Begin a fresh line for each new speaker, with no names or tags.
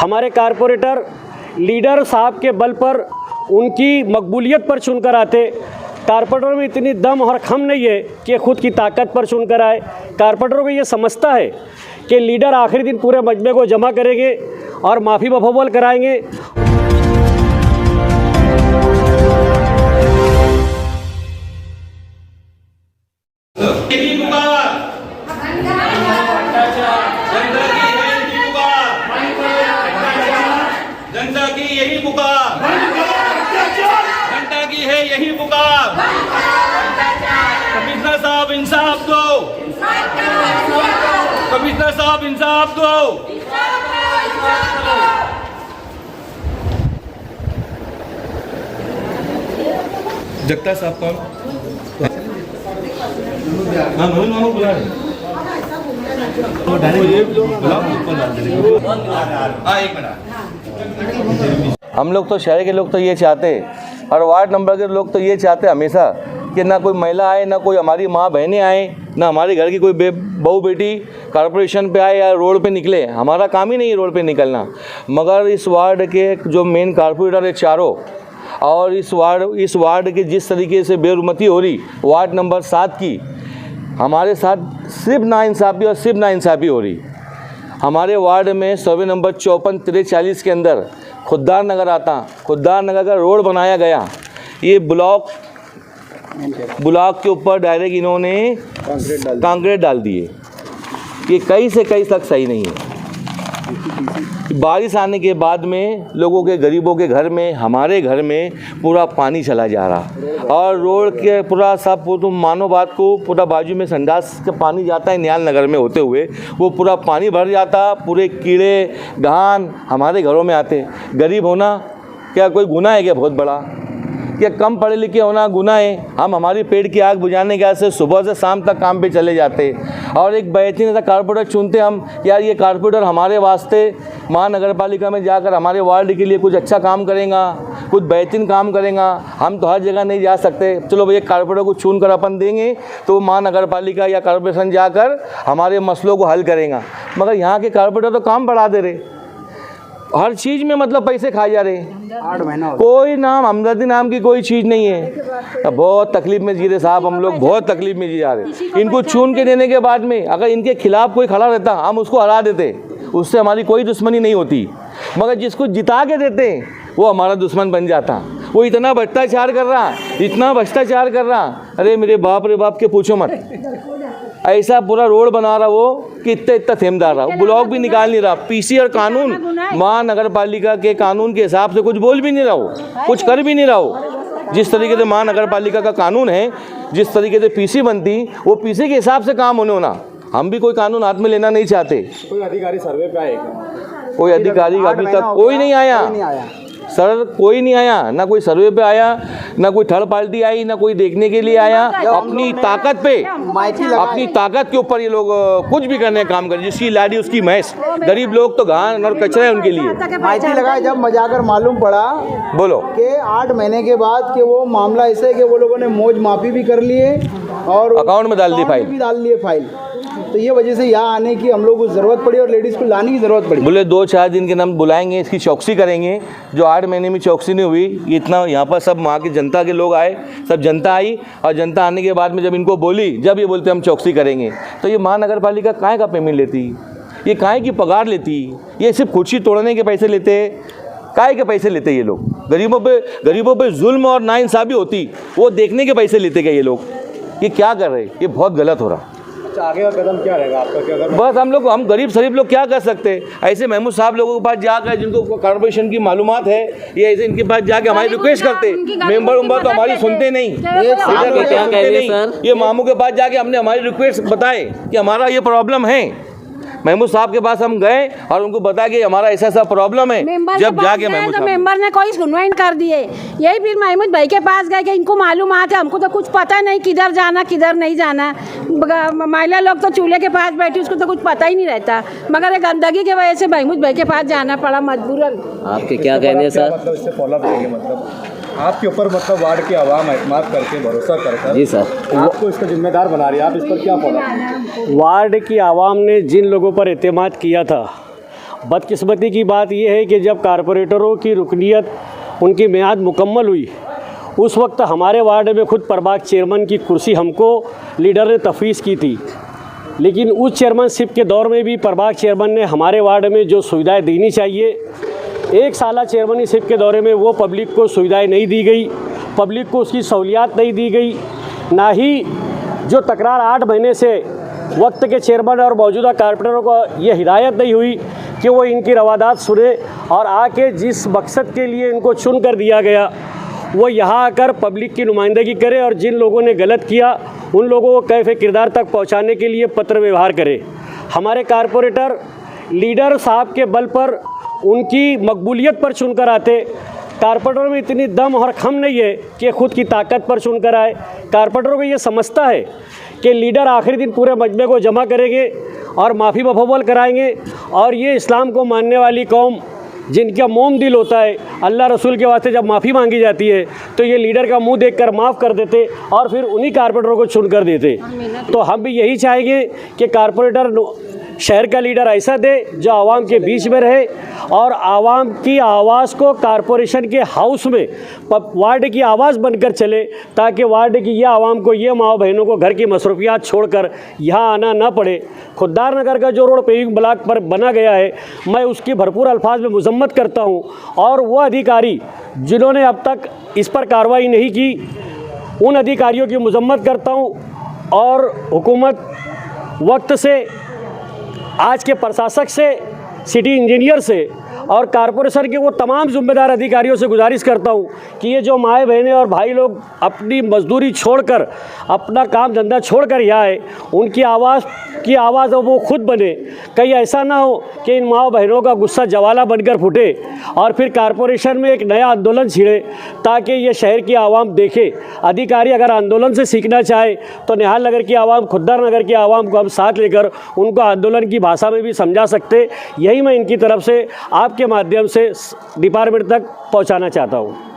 हमारे corporator leader साहब के बल पर, उनकी मकबूलियत पर चुनकर आते। कारपोरेटर में इतनी दम और खम नहीं है कि खुद की ताकत पर चुनकर आए। कारपोरेटर को ये समझता है कि लीडर आखिरी दिन पूरे मजमे को जमा करेंगे और माफ़ी बफोबल कराएंगे।
जनता की यही पुकार, जनता की है यही पुकार। कमिश्नर साहब इंसाफ दो, कमिश्नर साहब इंसाफ दो। जगता साहब कौन? हाँ मामू बुला रहे। एक मिनट।
हम लोग तो शहर के लोग तो ये चाहते और वार्ड नंबर के लोग तो ये चाहते हमेशा कि ना कोई महिला आए, ना कोई हमारी माँ बहनें आए, ना हमारे घर की कोई बहू बेटी कॉरपोरेशन पे आए या रोड पे निकले। हमारा काम ही नहीं है रोड पे निकलना। मगर इस वार्ड के जो मेन कॉरपोरेटर है चारों, और इस वार्ड की जिस तरीके से बेरुमती हो रही वार्ड नंबर 7 की, हमारे साथ सिर्फ नाइंसाफ़ी और सिर्फ नाइंसाफ़ी हो रही। हमारे वार्ड में सर्वे नंबर 54-43 के अंदर खुद्दार नगर आता, खुद्दार नगर का रोड बनाया गया। ये ब्लॉक के ऊपर डायरेक्ट इन्होंने कंक्रीट डाल दिए। ये कहीं से कहीं तक सही नहीं है। बारिश आने के बाद में लोगों के, गरीबों के घर में, हमारे घर में पूरा पानी चला जा रहा और रोड के पूरा सब, तुम मानो बात को, पूरा बाजू में संडास का पानी जाता है न्याल नगर में होते हुए, वो पूरा पानी भर जाता। पूरे कीड़े घान हमारे घरों में आते। गरीब होना क्या कोई गुनाह है क्या बहुत बड़ा? क्या कम पढ़े लिखे होना गुनाह है? हम हमारी पेट की आग बुझाने के वास्ते सुबह से शाम तक काम पे चले जाते और एक बेहतरीन ऐसा कारपोरेटर चुनते हम, यार ये कारपोरेटर हमारे वास्ते महानगर पालिका में जाकर हमारे वार्ड के लिए कुछ अच्छा काम करेगा, कुछ बेहतरीन काम करेगा। हम तो हर जगह नहीं जा सकते, चलो भैया कारपोरेटर को चुन कर अपन देंगे तो महानगर पालिका या कॉरपोरेशन जाकर हमारे मसलों को हल करेगा। मगर यहाँ के कारपोरेटर तो काम बढ़ा दे रहे, हर चीज़ में मतलब पैसे खाए जा रहे।
8 महीना
कोई नाम हमदर्दी नाम की कोई चीज़ नहीं है। बहुत तकलीफ में जी रहे साहब, हम लोग बहुत तकलीफ में जी जा रहे। इनको चुन के देने के बाद में अगर इनके खिलाफ कोई खड़ा रहता हम उसको हरा देते, उससे हमारी कोई दुश्मनी नहीं होती। मगर जिसको जिता के देते वो हमारा दुश्मन बन जाता। वो इतना भ्रष्टाचार कर रहा, इतना भ्रष्टाचार कर रहा, अरे मेरे बाप रे बाप के पूछो मत। ऐसा पूरा रोड बना रहा वो कि इतना थेमदार रहा, ब्लॉक भी निकाल नहीं रहा। पीसी और कानून, महानगर पालिका के कानून के हिसाब से कुछ बोल भी नहीं रहा हो, कुछ कर भी नहीं रहा हो। जिस तरीके से महानगर पालिका का कानून है, जिस तरीके से पीसी बनती, वो पीसी के हिसाब से काम होने होना। हम भी कोई कानून हाथ में लेना नहीं चाहते।
कोई अधिकारी सर्वे पे आएगा?
कोई अधिकारी अभी तक कोई नहीं आया सर, कोई नहीं आया, ना कोई सर्वे पे आया, ना कोई थर्ड पार्टी आई, ना कोई देखने के लिए आया। अपनी ताकत पे, अपनी ताकत के ऊपर ये लोग कुछ भी करने का काम करें। जिसकी लाडी उसकी भैंस। गरीब लोग तो घान और कचरा है उनके लिए।
माइती लगाए जब मजाकर मालूम पड़ा
बोलो
कि 8 महीने के बाद कि वो मामला ऐसे है कि वो लोगों ने मौज माफी भी कर लिए और
अकाउंट में डाल दी
फाइल। तो ये वजह से यहाँ आने की हम लोग को ज़रूरत पड़ी और लेडीज़ को लाने की ज़रूरत पड़ी।
बोले 2-4 दिन के नाम बुलाएंगे, इसकी चौकसी करेंगे। जो 8 महीने में चौकसी नहीं हुई, इतना यहाँ पर सब वहाँ की जनता के लोग आए, सब जनता आई और जनता आने के बाद में जब इनको बोली, जब ये बोलते हम चौकसी करेंगे, तो ये महानगर पालिका काहे का पेमेंट लेती, ये काहे की पगार लेती, ये सिर्फ कुर्सी तोड़ने के पैसे लेते, काहे के पैसे लेते ये लोग? गरीबों पे जुल्म और नाइंसाफ़ी होती वो देखने के पैसे लेते क्या ये लोग? ये क्या कर रहे? ये बहुत गलत हो रहा।
अच्छा, आगे का कदम क्या रहेगा आपका? क्या करना?
बस हम गरीब शरीफ लोग क्या कर सकते हैं? ऐसे महमूद साहब लोगों के पास जाकर, जिनको कॉर्पोरेशन की मालूमात है, ये ऐसे इनके पास जाके हमारी रिक्वेस्ट करते, मेंबर तो हमारी सुनते नहीं। ये मामू के पास जाके हमने हमारी रिक्वेस्ट बताए कि हमारा ये प्रॉब्लम है। महमूद साहब के पास हम गए और उनको बताया कि हमारा ऐसा ऐसा प्रॉब्लम है। जब जाके
मेंबर ने कोई सुनवाई कर दिए, यही फिर महमूद भाई के पास गए कि इनको मालूम है, हमको तो कुछ पता नहीं किधर जाना किधर नहीं जाना। महिला लोग तो चूल्हे के पास बैठी, उसको तो कुछ पता ही नहीं रहता। मगर गंदगी की वजह से महमूद भाई के पास जाना पड़ा मजबूरन।
आपके क्या कहने हैं सर?
मतलब इससे फॉलोअप देंगे, मतलब आपके ऊपर, मतलब वार्ड की आवाम एतमाद करके भरोसा करकर
जी सर
आपको इसका जिम्मेदार बना रही है, आप इस पर क्या फॉलोअप?
वार्ड की आवाम ने जिन लोगों पर एतमाद किया था बदकिस्मती की बात यह है कि जब कारपोरेटरों की रुकनियत उनकी मियाद मुकम्मल हुई, उस वक्त हमारे वार्ड में खुद प्रभाग चेयरमैन की कुर्सी हमको लीडर ने तफवीज़ की थी। लेकिन उस चेयरमैनशिप के दौर में भी प्रभाग चेयरमैन ने हमारे वार्ड में जो सुविधाएं देनी चाहिए, 1 साल चेयरमैनशिप के दौरे में वो पब्लिक को सुविधाएं नहीं दी गई, पब्लिक को उसकी सहूलियात नहीं दी गई। ना ही जो तकरार 8 महीने से वक्त के चेयरमैन और मौजूदा कारपोरेटरों को ये हिदायत नहीं हुई कि वो इनकी रवादात सुने और आके जिस मकसद के लिए इनको चुन कर दिया गया वो यहाँ आकर पब्लिक की नुमाइंदगी करे और जिन लोगों ने गलत किया उन लोगों को कैफ़े किरदार तक पहुँचाने के लिए पत्र व्यवहार करे। हमारे कारपोरेटर लीडर साहब के बल पर उनकी मकबूलियत पर चुनकर आते। कारपोरेटर में इतनी दम और खम नहीं है कि ख़ुद की ताकत पर चुनकर आए। कारपोरेटर को ये समझता है कि लीडर आखिरी दिन पूरे मजमे को जमा करेंगे और माफ़ी मफवल कराएंगे और ये इस्लाम को मानने वाली कौम जिनका मोम दिल होता है, अल्लाह रसूल के वास्ते जब माफ़ी मांगी जाती है तो ये लीडर का मुंह देखकर माफ़ कर देते और फिर उन्हीं कारपोरेटरों को चुन कर देते। तो हम भी यही चाहेंगे कि कारपोरेटर शहर का लीडर ऐसा दे जो आवाम के बीच में रहे और आवाम की आवाज़ को कारपोरेशन के हाउस में वार्ड की आवाज़ बनकर चले, ताकि वार्ड की ये आवाम को, ये माँ बहनों को घर की मसरूफियात छोड़कर यहाँ आना ना पड़े। खुद्दार नगर का जो रोड पेविंग ब्लॉक पर बना गया है, मैं उसकी भरपूर अल्फाज में मजम्मत करता हूँ और वो अधिकारी जिन्होंने अब तक इस पर कार्रवाई नहीं की, उन अधिकारियों की मजम्मत करता हूँ और हुकूमत वक्त से, आज के प्रशासक से, सिटी इंजीनियर से और कारपोरेशन के वो तमाम जिम्मेदार अधिकारियों से गुजारिश करता हूँ कि ये जो माएँ बहनें और भाई लोग अपनी मजदूरी छोड़कर, अपना काम धंधा छोड़कर यहाँ आए, उनकी आवाज़ की आवाज़ वो खुद बने। कहीं ऐसा ना हो कि इन माँ बहनों का गुस्सा ज्वाला बनकर फूटे और फिर कारपोरेशन में एक नया आंदोलन छिड़े, ताकि ये शहर की आवाम देखे। अधिकारी अगर आंदोलन से सीखना चाहे तो निहाल नगर की आवाम, खुद्दार नगर की आवाम को हम साथ लेकर उनको आंदोलन की भाषा में भी समझा सकते। यही मैं इनकी तरफ से आपके माध्यम से डिपार्टमेंट तक पहुंचाना चाहता हूं।